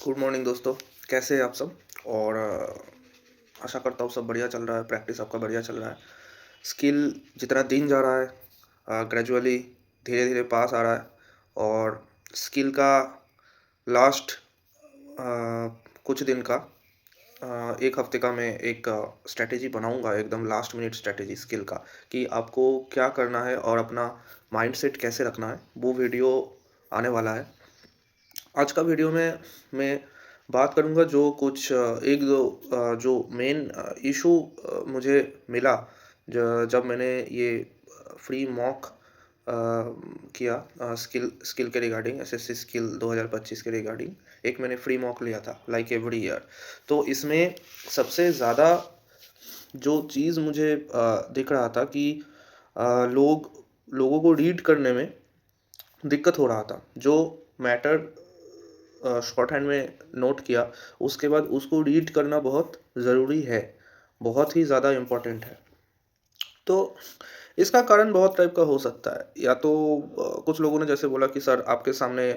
Good morning दोस्तों। कैसे हैं आप सब? और आशा करता हूँ सब बढ़िया चल रहा है, प्रैक्टिस आपका बढ़िया चल रहा है। स्किल जितना दिन जा रहा है ग्रेजुअली धीरे धीरे पास आ रहा है। और स्किल का लास्ट कुछ दिन का 1 हफ्ते का मैं एक स्ट्रैटेजी बनाऊंगा, एकदम लास्ट मिनट स्ट्रैटेजी स्किल का, कि आपको क्या करना है और अपना माइंडसेट कैसे रखना है। वो वीडियो आने वाला है। आज का वीडियो में मैं बात करूंगा जो कुछ एक दो जो मेन इशू मुझे मिला जब मैंने ये फ्री मॉक किया स्किल स्किल के रिगार्डिंग, एसएससी स्किल 2025 के रिगार्डिंग। एक मैंने फ्री मॉक लिया था लाइक एवरी ईयर। तो इसमें सबसे ज़्यादा जो चीज़ मुझे दिख रहा था कि लोगों को रीड करने में दिक्कत हो रहा था। जो मैटर शॉर्ट हैंड में नोट किया, उसके बाद उसको रीड करना बहुत ज़रूरी है, बहुत ही ज़्यादा इम्पोर्टेंट है। तो इसका कारण बहुत टाइप का हो सकता है। या तो कुछ लोगों ने जैसे बोला कि सर आपके सामने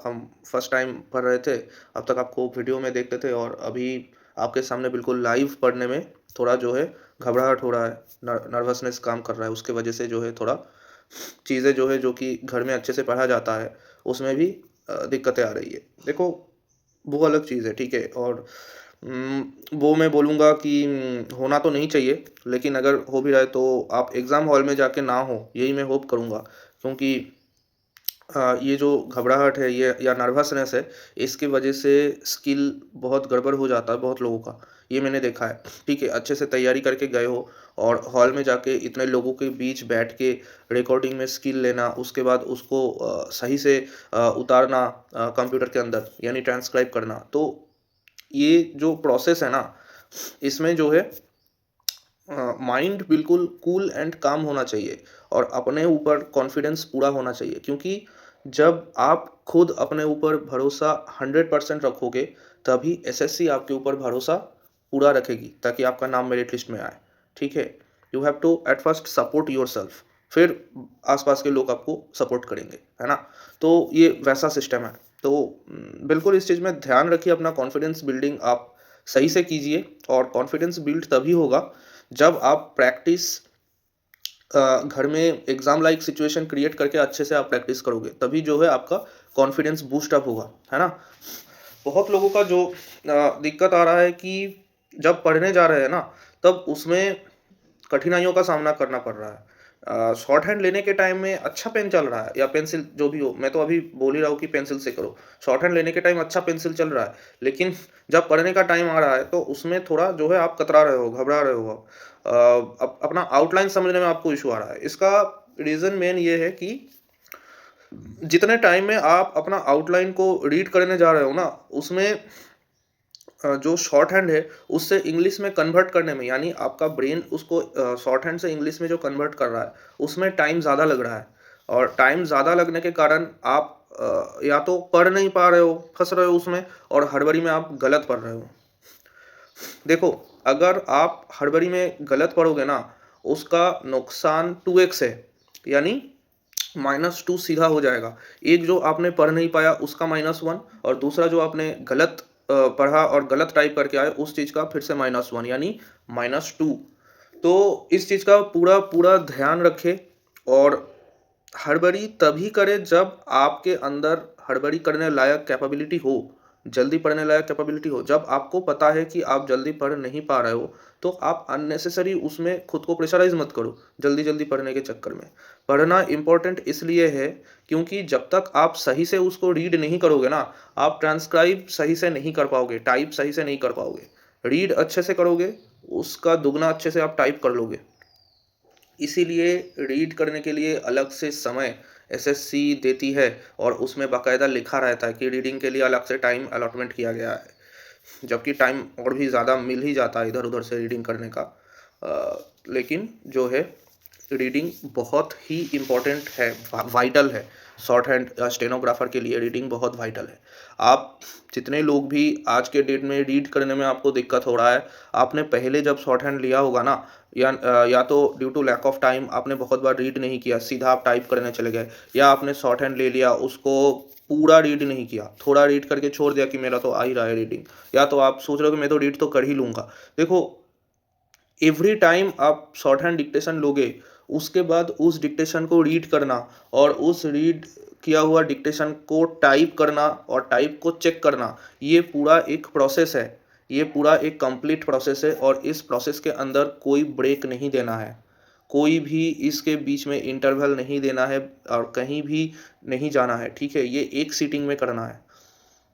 हम फर्स्ट टाइम पढ़ रहे थे, अब तक आपको वीडियो में देखते थे और अभी आपके सामने बिल्कुल लाइव पढ़ने में थोड़ा जो है घबराहट हो रहा है, नर्वसनेस काम कर रहा है। उसके वजह से जो है थोड़ा चीज़ें जो है जो कि घर में अच्छे से पढ़ा जाता है, उसमें भी दिक्कतें आ रही है। देखो, वो अलग चीज़ है, ठीक है। और वो मैं बोलूँगा कि होना तो नहीं चाहिए, लेकिन अगर हो भी रहा है तो आप एग्ज़ाम हॉल में जाके ना हो, यही मैं होप करूँगा। क्योंकि ये जो घबराहट है ये या नर्वसनेस है, इसकी वजह से स्किल बहुत गड़बड़ हो जाता है बहुत लोगों का। ये मैंने देखा है, ठीक है। अच्छे से तैयारी करके गए हो और हॉल में जाके इतने लोगों के बीच बैठ के रिकॉर्डिंग में स्किल लेना, उसके बाद उसको सही से उतारना कंप्यूटर के अंदर, यानी ट्रांसक्राइब करना। तो ये जो प्रोसेस है ना, इसमें जो है माइंड बिल्कुल कूल एंड काम होना चाहिए और अपने ऊपर कॉन्फिडेंस पूरा होना चाहिए। क्योंकि जब आप खुद अपने ऊपर भरोसा 100% रखोगे, तभी एसएससी आपके ऊपर भरोसा पूरा रखेगी, ताकि आपका नाम मेरिट लिस्ट में आए, ठीक है। You have to at first support yourself, फिर आसपास के लोग आपको सपोर्ट करेंगे, है ना। तो ये वैसा सिस्टम है। तो बिल्कुल इस चीज़ में ध्यान रखिए, अपना कॉन्फिडेंस बिल्डिंग आप सही से कीजिए। और कॉन्फिडेंस बिल्ड तभी होगा जब आप प्रैक्टिस घर में एग्ज़ाम लाइक सिचुएशन क्रिएट करके अच्छे से आप प्रैक्टिस करोगे, तभी जो है आपका कॉन्फिडेंस बूस्ट अप होगा, है ना। बहुत लोगों का जो दिक्कत आ रहा है कि जब पढ़ने जा रहे हैं ना, तब उसमें कठिनाइयों का सामना करना पड़ रहा है। शॉर्ट हैंड लेने के टाइम में अच्छा पेन चल रहा है या पेंसिल जो भी हो, मैं तो अभी बोल ही रहा हूँ कि पेंसिल से करो। शॉर्ट हैंड लेने के टाइम अच्छा पेंसिल चल रहा है, लेकिन जब पढ़ने का टाइम आ रहा है तो उसमें थोड़ा जो है आप कतरा रहे हो, घबरा रहे हो। अपना आउटलाइन समझने में आपको इशू आ रहा है। इसका रीज़न मेन ये है कि जितने टाइम में आप अपना आउटलाइन को रीड करने जा रहे हो ना, उसमें जो शॉर्ट हैंड है उससे इंग्लिश में कन्वर्ट करने में, यानी आपका ब्रेन उसको शॉर्ट हैंड से इंग्लिश में जो कन्वर्ट कर रहा है, उसमें टाइम ज़्यादा लग रहा है। और टाइम ज़्यादा लगने के कारण आप या तो पढ़ नहीं पा रहे हो, फंस रहे हो उसमें, और हड़बड़ी में आप गलत पढ़ रहे हो। देखो, अगर आप हड़बड़ी में गलत पढ़ोगे ना, उसका नुकसान 2x है, यानी -2 सीधा हो जाएगा। एक जो आपने पढ़ नहीं पाया उसका -1, और दूसरा जो आपने गलत पढ़ा और गलत टाइप करके आए उस चीज़ का फिर से -1, यानी -2। तो इस चीज़ का पूरा पूरा ध्यान रखें। और हड़बड़ी तभी करें जब आपके अंदर हड़बड़ी करने लायक कैपेबिलिटी हो, जल्दी पढ़ने लायक कैपेबिलिटी हो। जब आपको पता है कि आप जल्दी पढ़ नहीं पा रहे हो, तो आप अननेसेसरी उसमें खुद को प्रेशराइज़ मत करो, जल्दी-जल्दी पढ़ने के चक्कर में। पढ़ना इम्पोर्टेंट इसलिए है क्योंकि जब तक आप सही से उसको रीड नहीं करोगे ना, आप ट्रांसक्राइब सही से नहीं कर पाओगे, टाइप सही से नहीं कर पाओगे। रीड अच्छे से करोगे, उसका दुगना अच्छे से आप टाइप कर लोगे। इसीलिए रीड करने के लिए अलग से समय एसएससी देती है, और उसमें बाकायदा लिखा रहता है कि रीडिंग के लिए अलग से टाइम अलॉटमेंट किया गया है। जबकि टाइम और भी ज़्यादा मिल ही जाता है इधर-उधर से रीडिंग करने का। लेकिन जो है रीडिंग बहुत ही इम्पोर्टेंट है, वाइटल है। शॉर्ट हैंड स्टेनोग्राफर के लिए रीडिंग बहुत वाइटल है। आप जितने लोग भी आज के डेट में रीड करने में आपको दिक्कत हो रहा है, आपने पहले जब शॉर्ट हैंड लिया होगा ना, या तो due to lack of time आपने बहुत बार रीड नहीं किया, सीधा आप टाइप करने चले गए, या आपने शॉर्ट हैंड ले लिया, उसको पूरा रीड नहीं किया, थोड़ा रीड करके छोड़ दिया कि मेरा तो आ ही रहा है रीडिंग, या तो आप सोच रहे हो कि मैं तो रीड तो कर ही लूँगा। देखो, एवरी टाइम आप शॉर्ट हैंड डिक्टेशन लोगे, उसके बाद उस डिक्टेशन को रीड करना और उस रीड किया हुआ डिक्टेशन को टाइप करना और टाइप को चेक करना, ये पूरा एक प्रोसेस है। ये पूरा एक कंप्लीट प्रोसेस है और इस प्रोसेस के अंदर कोई ब्रेक नहीं देना है। कोई भी इसके बीच में इंटरवल नहीं देना है और कहीं भी नहीं जाना है, ठीक है? ये एक सीटिंग में करना है।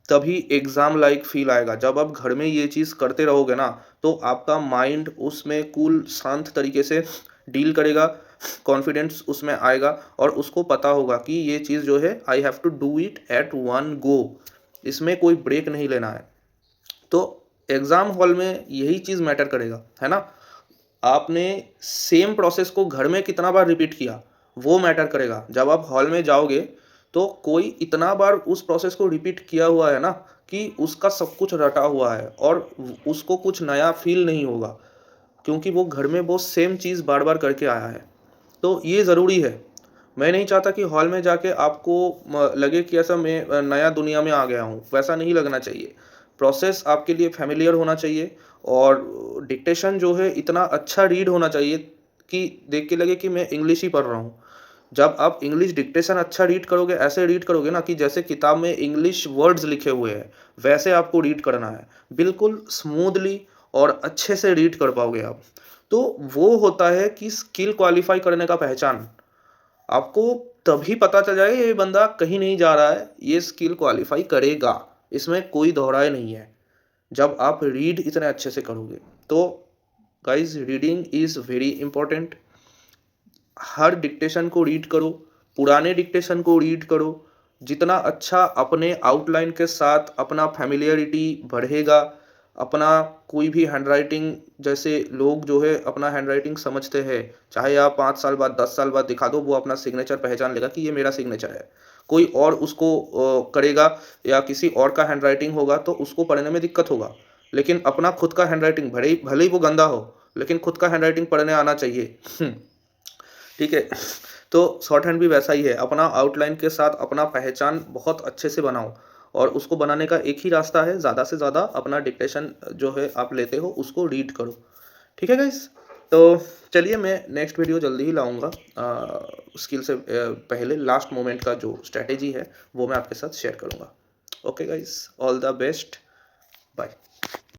तभी एग्ज़ाम लाइक फ़ील आएगा। जब आप घर में ये चीज़ करते रहोगे ना, तो आपका माइंड उसमें कूल शांत तरीके से डील करेगा, कॉन्फिडेंस उसमें आएगा और उसको पता होगा कि ये चीज़ जो है I have to do it at one go, इसमें कोई ब्रेक नहीं लेना है। तो एग्ज़ाम हॉल में यही चीज़ मैटर करेगा, है ना? आपने सेम प्रोसेस को घर में कितना बार रिपीट किया, वो मैटर करेगा। जब आप हॉल में जाओगे, तो कोई इतना बार उस प्रोसेस को रिपीट किया हुआ है ना, कि उसका सब कुछ रटा हुआ है और उसको कुछ नया फ़ील नहीं होगा, क्योंकि वो घर में वो सेम चीज़ बार-बार करके आया है। तो ये ज़रूरी है। मैं नहीं चाहता कि हॉल में जाके आपको लगे कि ऐसा मैं नया दुनिया में आ गया हूँ, वैसा नहीं लगना चाहिए। प्रोसेस आपके लिए फ़ैमिलियर होना चाहिए और डिक्टेशन जो है इतना अच्छा रीड होना चाहिए कि देख के लगे कि मैं इंग्लिश ही पढ़ रहा हूँ। जब आप इंग्लिश डिक्टेशन अच्छा रीड करोगे, ऐसे रीड करोगे ना कि जैसे किताब में इंग्लिश वर्ड्स लिखे हुए हैं, वैसे आपको रीड करना है। बिल्कुल स्मूथली और अच्छे से रीड कर पाओगे आप। तो वो होता है कि स्किल क्वालीफाई करने का पहचान। आपको तभी पता चल जाएगा ये बंदा कहीं नहीं जा रहा है, ये स्किल क्वालीफाई करेगा, इसमें कोई दोहराए नहीं है। जब आप रीड इतने अच्छे से करोगे, तो guys reading is very important. Her dictation को रीड करो, पुराने डिक्टेशन को रीड करो। जितना अच्छा अपने आउटलाइन के साथ अपना फ़ैमिलियरिटी बढ़ेगा, अपना कोई भी हैंडराइटिंग, जैसे लोग जो है अपना हैंडराइटिंग समझते हैं, चाहे आप 5 साल बाद, 10 साल बाद दिखा दो, वो अपना सिग्नेचर पहचान लेगा कि ये मेरा सिग्नेचर है। कोई और उसको करेगा या किसी और का हैंडराइटिंग होगा तो उसको पढ़ने में दिक्कत होगा। लेकिन अपना खुद का हैंडराइटिंग भले ही वो गंदा हो, लेकिन खुद का हैंडराइटिंग पढ़ने आना चाहिए। ठीक है? तो शॉर्ट हैंड भी वैसा ही है, अपना आउटलाइन के साथ अपना पहचान बहुत अच्छे से बनाओ और उसको बनाने का एक ही रास्ता है, ज़्यादा से ज़्यादा अपना डिक्टेशन जो है आप लेते हो उसको रीड करो। ठीक है गाइस? तो चलिए मैं नेक्स्ट वीडियो जल्दी ही लाऊँगा। स्किल से पहले लास्ट मोमेंट का जो स्ट्रैटेजी है, वो मैं आपके साथ शेयर करूँगा। Okay guys, all the best, bye.